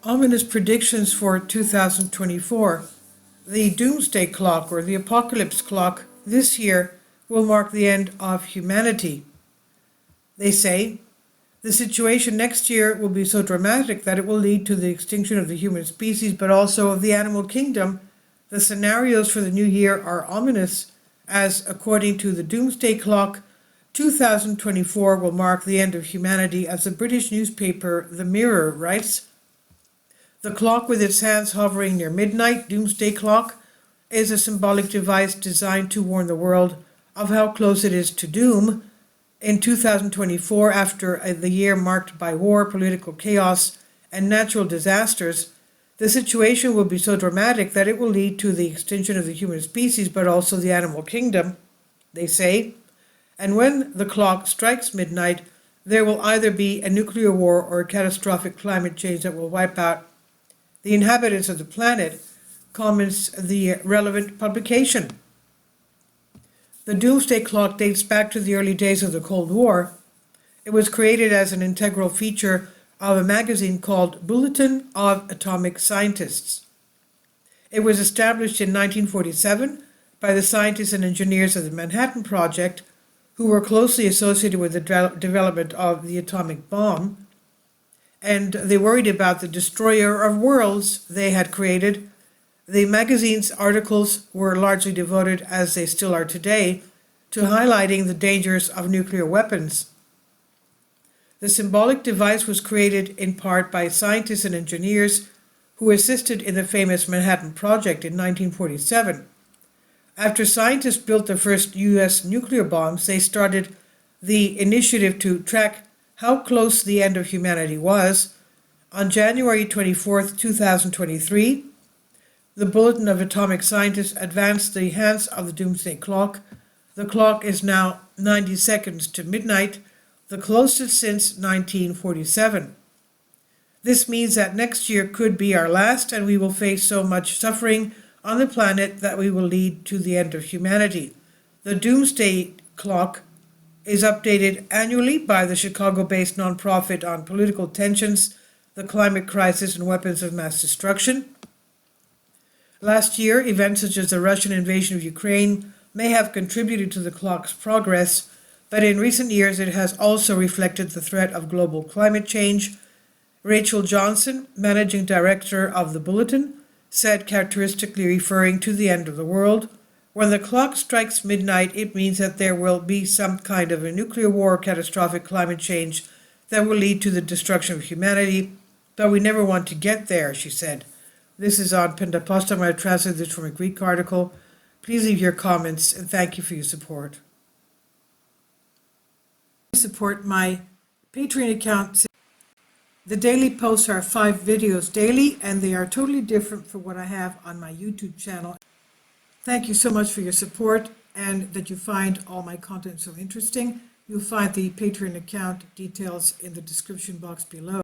Ominous predictions for 2024. The Doomsday clock, or the apocalypse clock, this year will mark the end of humanity. They say the situation next year will be so dramatic that it will lead to the extinction of the human species, but also of the animal kingdom. The scenarios for the new year are ominous, as according to the Doomsday clock, 2024 will mark the end of humanity, as the British newspaper The Mirror writes. The clock, with its hands hovering near midnight, Doomsday clock, is a symbolic device designed to warn the world of how close it is to doom. In 2024, after the year marked by war, political chaos, and natural disasters, the situation will be so dramatic that it will lead to the extinction of the human species, but also the animal kingdom, they say. And when the clock strikes midnight, there will either be a nuclear war or a catastrophic climate change that will wipe out the inhabitants of the planet, comments the relevant publication. The Doomsday clock dates back to the early days of the Cold War. It was created as an integral feature of a magazine called Bulletin of Atomic Scientists. It was established in 1947 by the scientists and engineers of the Manhattan Project, who were closely associated with the development of the atomic bomb, and they worried about the destroyer of worlds they had created. The magazine's articles were largely devoted, as they still are today, to highlighting the dangers of nuclear weapons. The symbolic device was created in part by scientists and engineers who assisted in the famous Manhattan Project in 1947. After scientists built the first U.S. nuclear bombs, they started the initiative to track how close the end of humanity was. On January 24, 2023, the Bulletin of Atomic Scientists advanced the hands of the Doomsday clock. The clock is now 90 seconds to midnight, the closest since 1947. This means that next year could be our last, and we will face so much suffering on the planet that we will lead to the end of humanity. The Doomsday clock is updated annually by the Chicago-based nonprofit on political tensions, the climate crisis, and weapons of mass destruction. Last year, events such as the Russian invasion of Ukraine may have contributed to the clock's progress, but in recent years it has also reflected the threat of global climate change. Rachel Johnson, managing director of the Bulletin, said, characteristically referring to the end of the world, "When the clock strikes midnight, it means that there will be some kind of a nuclear war or catastrophic climate change that will lead to the destruction of humanity, but we never want to get there," she said. This is on Pendapost. I'm going to translate this from a Greek article. Please leave your comments, and thank you for your support. Support my Patreon account. The daily posts are 5 videos daily, and they are totally different from what I have on my YouTube channel. Thank you so much for your support, and that you find all my content so interesting. You'll find the Patreon account details in the description box below.